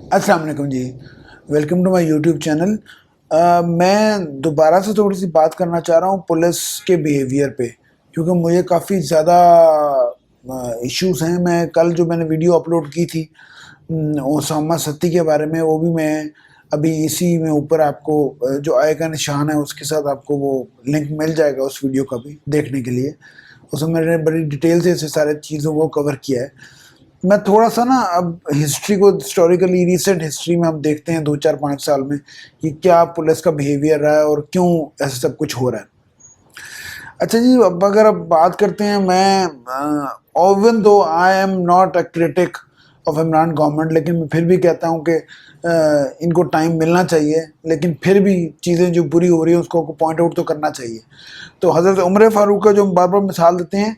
السلام علیکم جی، welcome to my YouTube channel. میں دوبارہ سے تھوڑی سی بات کرنا چاہ رہا ہوں پولیس کے بیہیویئر پہ، کیونکہ مجھے کافی زیادہ ایشوز ہیں۔ میں نے ویڈیو اپلوڈ کی تھی اسامہ ستی کے بارے میں، وہ بھی میں ابھی اسی میں اوپر آپ کو جو آئے کا نشان ہے اس کے ساتھ آپ کو وہ لنک مل جائے گا اس ویڈیو کا بھی دیکھنے کے لیے۔ اس میں میں نے بڑی ڈیٹیل سے سارے چیزوں کو کور کیا ہے۔ میں تھوڑا سا نا اب ہسٹری کو ہسٹوریکلی ریسنٹ ہسٹری میں ہم دیکھتے ہیں 2 4 5 سال میں کہ کیا پولیس کا بیہیویئر رہا ہے اور کیوں ایسا سب کچھ ہو رہا ہے۔ اچھا جی، اب اگر آپ بات کرتے ہیں، میں even though I am not a critic of Imran government, لیکن میں پھر بھی کہتا ہوں کہ ان کو ٹائم ملنا چاہیے، لیکن پھر بھی چیزیں جو بری ہو رہی ہیں اس کو پوائنٹ آؤٹ تو کرنا چاہیے۔ تو حضرت عمر فاروق کا جو ہم بار بار مثال دیتے ہیں،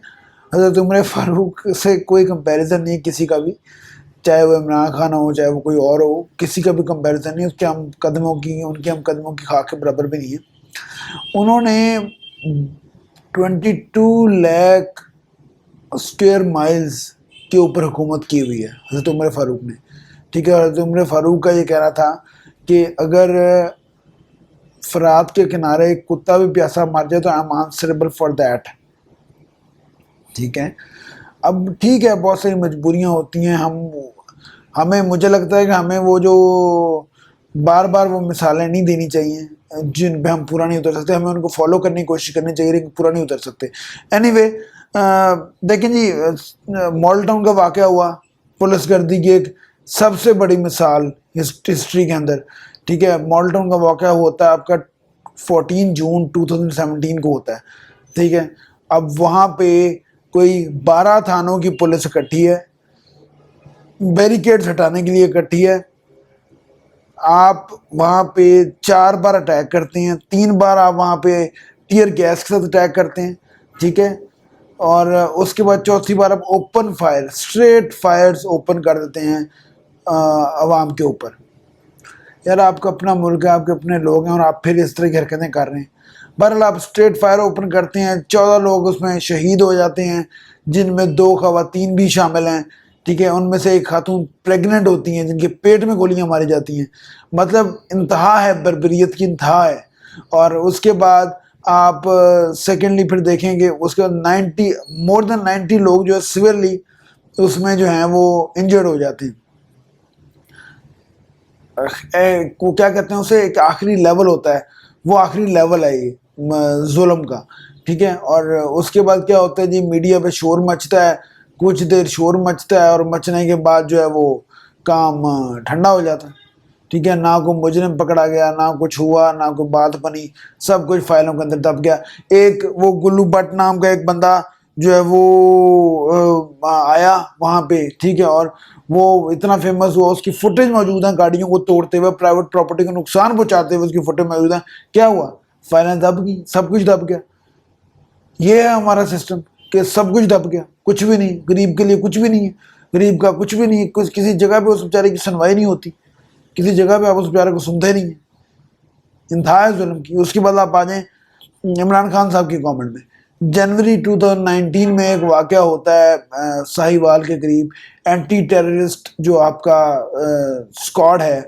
حضرت عمر فاروق سے کوئی کمپیریزن نہیں کسی کا بھی، چاہے وہ عمران خان ہو چاہے وہ کوئی اور ہو، کسی کا بھی کمپیریزن نہیں۔ ان کے ہم قدموں کی خاک کے برابر بھی نہیں ہے۔ انہوں نے 22 لاکھ اسکوائر مائلز کے اوپر حکومت کی ہوئی ہے حضرت عمر فاروق نے، ٹھیک ہے۔ حضرت عمر فاروق کا یہ کہنا تھا کہ اگر فرات کے کنارے ایک کتا بھی پیاسا مر جائے تو I am answerable for that, ٹھیک ہے۔ اب ٹھیک ہے، بہت ساری مجبوریاں ہوتی ہیں، مجھے لگتا ہے کہ ہمیں وہ جو بار بار وہ مثالیں نہیں دینی چاہیے جن پہ ہم پورا نہیں اتر سکتے، ہمیں ان کو فالو کرنے کی کوشش کرنی چاہیے لیکن پورا نہیں اتر سکتے۔ اینی وے، دیکھیں جی، مال ٹاؤن کا واقعہ ہوا، پولیس گردی کی ایک سب سے بڑی مثال ہسٹری کے اندر، ٹھیک ہے۔ مال ٹاؤن کا واقعہ ہوتا ہے آپ کا 14 جون 2017 کو ہوتا ہے، ٹھیک ہے۔ اب وہاں پہ کوئی 12 تھانوں کی پولیس اکٹھی ہے، بیریکیڈز ہٹانے کے لیے اکٹھی ہے۔ آپ وہاں پہ 4 بار اٹیک کرتے ہیں، 3 بار آپ وہاں پہ ٹیئر گیس کے ساتھ اٹیک کرتے ہیں، ٹھیک ہے۔ اور اس کے بعد چوتھی بار آپ open fire, straight fires open کر دیتے ہیں عوام کے اوپر۔ یار آپ کا اپنا ملک ہے، آپ کے اپنے لوگ ہیں، اور آپ پھر اس طرح کی حرکتیں کر رہے ہیں۔ بہرحال آپ اسٹریٹ فائر اوپن کرتے ہیں، 14 لوگ اس میں شہید ہو جاتے ہیں، جن میں 2 خواتین بھی شامل ہیں، ٹھیک ہے۔ ان میں سے ایک خاتون پریگننٹ ہوتی ہیں جن کے پیٹ میں گولیاں ماری جاتی ہیں۔ مطلب انتہا ہے، بربریت کی انتہا ہے۔ اور اس کے بعد آپ سیکنڈلی پھر دیکھیں گے اس کے بعد مور دین 90 لوگ جو ہے سیویئرلی اس میں جو ہیں وہ انجرڈ ہو جاتے ہیں۔ وہ کیا کہتے ہیں اسے، ایک آخری لیول ہوتا ہے، وہ آخری لیول ہے یہ ظلم کا، ٹھیک ہے۔ اور اس کے بعد کیا ہوتا ہے جی، میڈیا پہ شور مچتا ہے، کچھ دیر شور مچتا ہے اور مچنے کے بعد جو ہے وہ کام ٹھنڈا ہو جاتا ہے، ٹھیک ہے۔ نہ کوئی مجرم پکڑا گیا، نہ کچھ ہوا، نہ کوئی بات بنی، سب کچھ فائلوں کے اندر دب گیا۔ ایک وہ گلو بٹ نام کا ایک بندہ جو ہے وہ آیا وہاں پہ، ٹھیک ہے، اور وہ اتنا فیمس ہوا، اس کی فوٹیج موجود ہیں، گاڑیوں کو توڑتے ہوئے، پرائیویٹ پراپرٹی کو نقصان پہنچاتے ہوئے اس کی فوٹیج موجود ہیں۔ کیا ہوا؟ فائلیں دب گئی، سب کچھ دب گیا۔ یہ ہے ہمارا سسٹم کہ سب کچھ دب گیا، کچھ بھی نہیں، غریب کے لیے کچھ بھی نہیں ہے، غریب کا کچھ بھی نہیں ہے، کسی جگہ پہ اس بیچارے کی سنوائی نہیں ہوتی، کسی جگہ پہ آپ اس بیچارے کو سنتے نہیں ہیں۔ انتہا ہے ظلم کی۔ اس کے بعد آپ آ جائیں عمران خان صاحب کی گورنمنٹ میں، جنوری 2019 میں ایک واقعہ ہوتا ہے ساہیوال کے قریب، اینٹی ٹیررسٹ جو آپ کا اسکواڈ ہے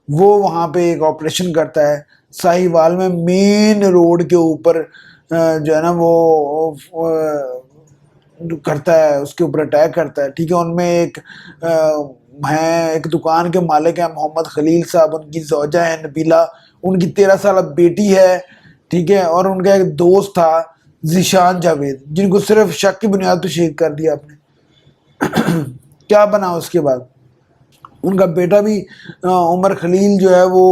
وہ وہاں پہ ایک آپریشن کرتا ہے ساہیوال میں، مین روڈ کے اوپر جو ہے نا وہ کرتا ہے، اس کے اوپر اٹیک کرتا ہے، ٹھیک ہے۔ ان میں ایک دکان کے مالک ہیں محمد خلیل صاحب، ان کی زوجہ ہے نبیلہ، ان کی 13 سالہ بیٹی ہے، ٹھیک ہے، اور ان کا ایک دوست تھا ذیشان جاوید، جن کو صرف شک کی بنیاد پہ شہید کر دیا آپ نے۔ کیا بنا اس کے بعد؟ ان کا بیٹا بھی عمر خلیل جو ہے وہ،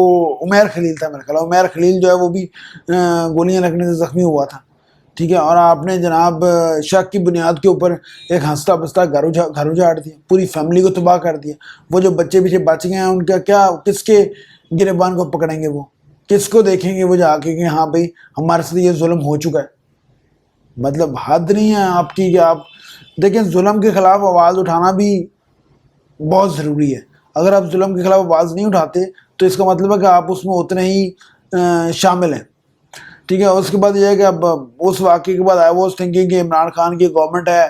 عمیر خلیل تھا میرا خیال، عمیر خلیل جو ہے وہ بھی گولیاں لگنے سے زخمی ہوا تھا، ٹھیک ہے۔ اور آپ نے جناب شک کی بنیاد کے اوپر ایک ہنستا بستا گھر اجاڑ دیا، پوری فیملی کو تباہ کر دیا۔ وہ جو بچے پیچھے بچ گئے ہیں ان کا کیا، کس کے گریبان کو پکڑیں گے، وہ کس کو دیکھیں گے وہ جا کے کہ ہاں بھائی ہمارے سے یہ ظلم ہو چکا ہے؟ مطلب حد نہیں ہے آپ کی کہ آپ دیکھیں، ظلم کے خلاف آواز اٹھانا بھی بہت ضروری ہے۔ اگر آپ ظلم کے خلاف آواز نہیں اٹھاتے تو اس کا مطلب ہے کہ آپ اس میں اتنے ہی شامل ہیں، ٹھیک ہے۔ اس کے بعد یہ ہے کہ اب اس واقعے کے بعد آئی واز تھنکنگ کہ عمران خان کی گورنمنٹ ہے،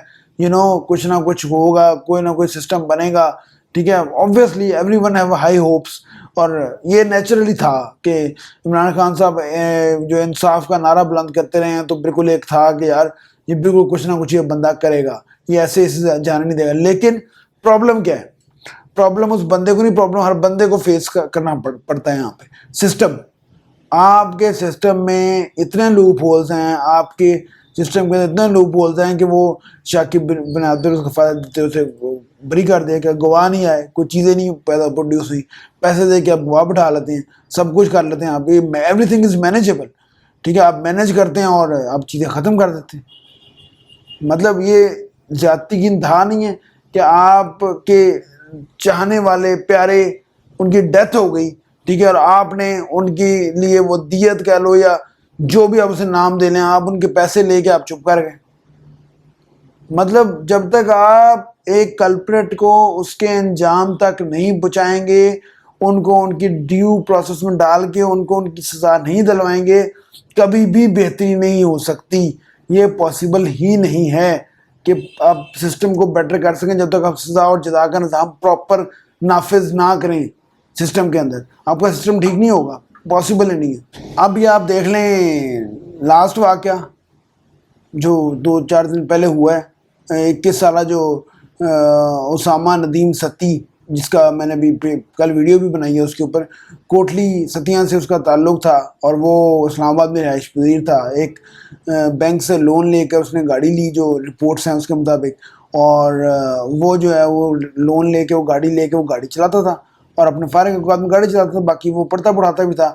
کچھ نہ کچھ ہوگا، کوئی نہ کوئی سسٹم بنے گا ٹھیک ہے. obviously everyone have high hopes, اور یہ نیچرلی تھا کہ عمران خان صاحب جو انصاف کا نعرہ بلند کرتے رہے ہیں تو بالکل ایک تھا کہ یار یہ بالکل کچھ نہ کچھ یہ بندہ کرے گا, یہ ایسے جانے نہیں دے گا. لیکن پرابلم کیا ہے؟ پرابلم اس بندے کو نہیں, پرابلم ہر بندے کو فیس کرنا پڑتا ہے. یہاں پہ سسٹم, آپ کے سسٹم میں اتنے لوپ ہولز ہیں, آپ کے سسٹم کے اتنے لوپ ہولز ہیں کہ وہ شاکب بن عبد اس کو فائدہ دیتے اسے بری کر دے کہ گواہ نہیں آئے, کوئی چیزیں نہیں پیدا پروڈیوس ہوئی, پیسے دے کے آپ گواہ بٹھا لیتے ہیں, سب کچھ کر لیتے ہیں آپ. ایوری تھنگ از مینیجیبل, ٹھیک ہے, آپ مینیج کرتے ہیں اور آپ چیزیں ختم کر دیتے ہیں. مطلب یہ زیادتی کی انتہا نہیں ہے کہ آپ کے چاہنے والے پیارے ان کی ڈیتھ ہو گئی, ٹھیک ہے, اور آپ نے ان کے لیے وہ دیت کہہ لو یا جو بھی آپ اسے نام دے لیں, آپ ان کے پیسے لے کے آپ چپ کر گئے. مطلب جب تک آپ ایک کلپریٹ کو اس کے انجام تک نہیں پہنچائیں گے, ان کو ان کی ڈیو پروسیس میں ڈال کے ان کو ان کی سزا نہیں دلوائیں گے, کبھی بھی بہتری نہیں ہو سکتی. یہ پاسبل ہی نہیں ہے کہ آپ سسٹم کو بیٹر کر سکیں جب تک آپ سزا اور جزا کا نظام پراپر نافذ نہ کریں. سسٹم کے اندر آپ کا سسٹم ٹھیک نہیں ہوگا, پاسبل ہی نہیں ہے. اب یہ آپ دیکھ لیں لاسٹ واقعہ جو 2-4 دن پہلے ہوا ہے, 21 سالہ جو اسامہ ندیم ستی, جس کا میں نے بھی کل ویڈیو بھی بنائی ہے, اس کے اوپر کوٹلی ستیاں سے اس کا تعلق تھا اور وہ اسلام آباد میں رہائش پذیر تھا. ایک بینک سے لون لے کر اس نے گاڑی لی جو رپورٹس ہیں اس کے مطابق, اور وہ جو ہے وہ لون لے کے وہ گاڑی چلاتا تھا اور اپنے فارغ اوقات میں گاڑی چلاتا تھا, باقی وہ پڑھتا پڑھاتا بھی تھا,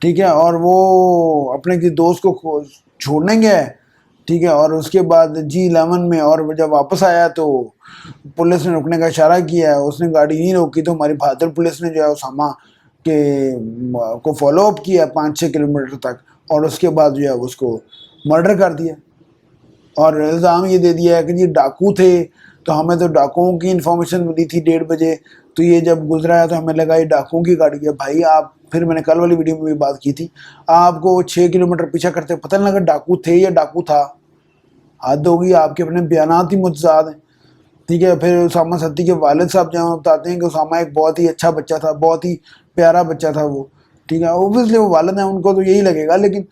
ٹھیک ہے. اور وہ اپنے کسی دوست کو چھوڑنے گیا ہے, ٹھیک ہے, اور اس کے بعد G11 میں, اور جب واپس آیا تو پولیس نے رکنے کا اشارہ کیا ہے, اس نے گاڑی نہیں روکی تو ہماری بہادر پولیس نے جو ہے اسامہ کے کو فالو اپ کیا 5-6 کلومیٹر تک, اور اس کے بعد جو ہے اس کو مرڈر کر دیا. اور الزام یہ دے دیا ہے کہ یہ ڈاکو تھے, تو ہمیں تو ڈاکوؤں کی انفارمیشن ملی تھی 1:30 بجے, تو یہ جب گزرا ہے تو ہمیں لگا یہ ڈاکوؤں کی گاڑی ہے. بھائی آپ, پھر میں نے کل والی ویڈیو میں بھی بات کی تھی, آپ کو 6 کلومیٹر پیچھا کرتے پتہ نہیں لگا ڈاکو تھے یا ڈاکو تھا. حد ہوگی, آپ کے اپنے بیانات ہی متضاد ہیں, ٹھیک ہے. پھر اسامہ ستی کے والد صاحب جہاں بتاتے ہیں کہ اسامہ ایک بہت ہی اچھا بچہ تھا, بہت ہی پیارا بچہ تھا وہ, ٹھیک ہے. اوبویسلی وہ والد ہیں, ان کو تو یہی لگے گا, لیکن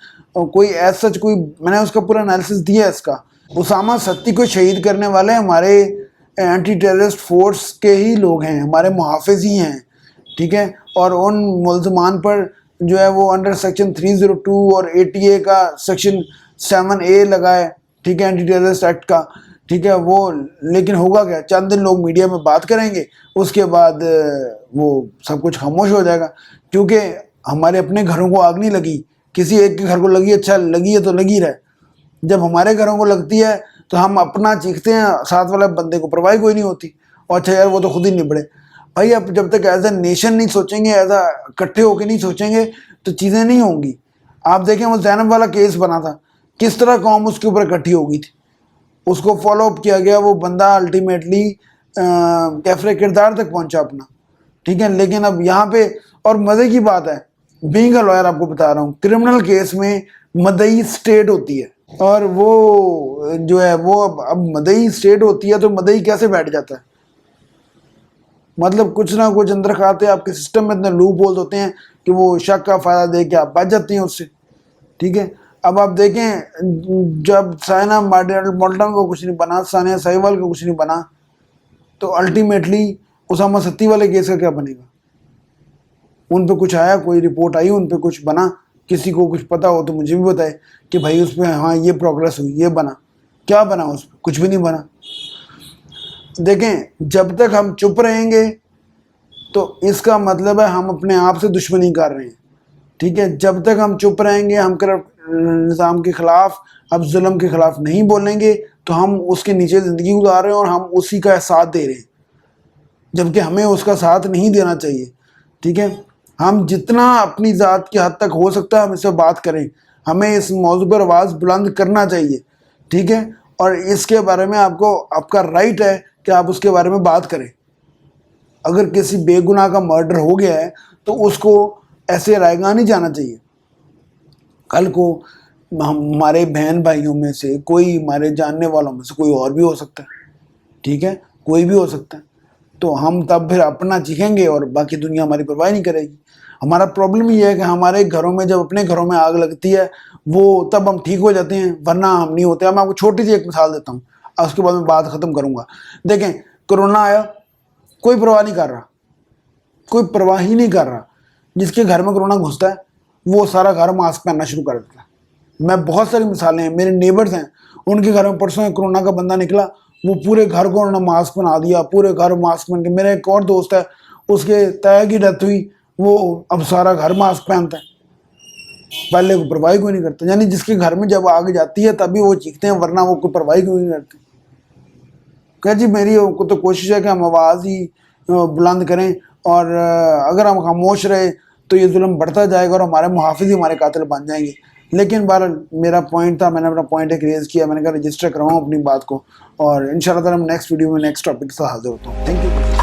کوئی ایز سچ کوئی, میں نے اس کا پورا انالیسس دیا ہے اس کا. اسامہ ستی کو شہید کرنے والے ہمارے اینٹی ٹیررسٹ فورس کے ہی لوگ ہیں, ہمارے محافظ ہی ہیں, ٹھیک ہے. اور ان ملزمان پر جو ہے وہ انڈر سیکشن 302 اور ATA کا سیکشن 7A لگا ہے, ٹھیک ہے, اینٹی ٹیررسٹ ایکٹ کا, ٹھیک ہے. وہ لیکن ہوگا کیا, چند دن لوگ میڈیا میں بات کریں گے, اس کے بعد وہ سب کچھ خاموش ہو جائے گا. کیونکہ ہمارے اپنے گھروں کو آگ نہیں لگی, کسی ایک کے گھر کو لگی, اچھا لگی ہے تو لگی رہے. جب ہمارے گھروں کو لگتی ہے تو ہم اپنا چیختے ہیں, ساتھ والے بندے کو پرواہ کوئی نہیں ہوتی, اور اچھا یار وہ تو خود ہی نبڑے. بھائی آپ جب تک ایز اے نیشن نہیں سوچیں گے, ایز اے اکٹھے ہو کے نہیں سوچیں گے تو چیزیں نہیں ہوں گی. آپ دیکھیں وہ زینب والا کیس بنا تھا, کس طرح قوم اس کے اوپر اکٹھی ہو گئی تھی, اس کو فالو اپ کیا گیا, وہ بندہ الٹیمیٹلی کیفر کردار تک پہنچا اپنا, ٹھیک ہے. لیکن اب یہاں پہ, اور مزے کی بات ہے, بینگ اے لائر آپ کو بتا رہا ہوں, کرمنل کیس میں مدعی اسٹیٹ ہوتی ہے, اور وہ جو ہے وہ اب مدعی اسٹیٹ ہوتی ہے تو مدعی کیسے بیٹھ جاتا ہے. مطلب کچھ نہ کچھ اندر کھاتے آپ کے سسٹم میں اتنے لوپ ہولز ہوتے ہیں کہ وہ شک کا فائدہ دے کے آپ بچ جاتے ہیں اس سے, ٹھیک ہے. اب آپ دیکھیں جب سائنا مالٹن کو کچھ نہیں بنا, ثانیہ سہیوال کو کچھ نہیں بنا, تو الٹیمیٹلی اسامہ ستی والے کیس کا کیا بنے گا. ان پہ کچھ آیا, کوئی رپورٹ آئی, ان پہ کچھ بنا, کسی کو کچھ پتا ہو تو مجھے بھی بتائے کہ بھائی اس پہ ہاں یہ پروگرس ہوئی, یہ بنا, کیا بنا اس پہ, کچھ بھی نہیں بنا. دیکھیں جب تک ہم چپ رہیں گے تو اس کا مطلب ہے ہم اپنے آپ سے دشمنی کر رہے ہیں, ٹھیک ہے. جب تک ہم چپ رہیں گے, ہم نظام کے خلاف, اب ظلم کے خلاف نہیں بولیں گے, تو ہم اس کے نیچے زندگی گزار رہے ہیں اور ہم اسی کا ساتھ دے رہے ہیں, جبکہ ہمیں اس کا ساتھ نہیں دینا چاہیے, ٹھیک ہے. ہم جتنا اپنی ذات کی حد تک ہو سکتا ہے ہم اس سے بات کریں, ہمیں اس موضوع پر آواز بلند کرنا چاہیے, ٹھیک ہے. اور اس کے بارے میں آپ کا رائٹ ہے کہ آپ اس کے بارے میں بات کریں. اگر کسی بے گناہ کا مرڈر ہو گیا ہے تو اس کو ایسے رائے گاہ نہیں جانا چاہیے. کل کو ہمارے بہن بھائیوں میں سے کوئی, ہمارے جاننے والوں میں سے کوئی اور بھی ہو سکتا ہے, ٹھیک ہے, کوئی بھی ہو سکتا ہے. تو ہم تب پھر اپنا چیخیں گے اور باقی دنیا ہماری پرواہ نہیں کرے گی. ہمارا پرابلم یہ ہے کہ ہمارے گھروں میں جب اپنے گھروں میں آگ لگتی ہے وہ تب ہم ٹھیک ہو جاتے ہیں, ورنہ ہم نہیں ہوتے. میں آپ کو چھوٹی سی ایک مثال دیتا ہوں, اس کے بعد میں بات ختم کروں گا. دیکھیں کرونا آیا, کوئی پرواہ نہیں کر رہا, کوئی پرواہ ہی نہیں کر رہا. جس کے گھر میں کرونا گھستا ہے وہ سارا گھر ماسک پہننا شروع کر دیتا ہے. میں بہت ساری مثالیں ہیں, میرے نیبرز ہیں, ان کے گھر میں پرسوں کرونا کا بندہ نکلا, وہ پورے گھر کو انہوں نے ماسک پہنا دیا, پورے گھر ماسک پہن کے. میرا ایک اور دوست ہے, اس کے تایا کی ڈیتھ ہوئی, وہ اب سارا گھر ماسک پہنتا ہے, پہلے وہ پرواہی کوئی نہیں کرتا. یعنی جس کے گھر میں جب آگ جاتی ہے تبھی وہ چیختے ہیں, ورنہ وہ کوئی پرواہی کوئی نہیں کرتے. کہ جی میری تو کوشش ہے کہ ہم آواز ہی بلند کریں, اور اگر ہم خاموش رہے تو یہ ظلم بڑھتا جائے گا اور ہمارے محافظ ہی ہمارے قاتل بن جائیں گے. لیکن بہرحال میرا پوائنٹ تھا, میں نے اپنا پوائنٹ ایک ریز کیا, میں نے کہا رجسٹر کراؤں اپنی بات کو, اور انشاءاللہ تعالی ہم نیکسٹ ویڈیو میں نیکسٹ ٹاپک سے حاضر ہوتا ہوں. Thank you.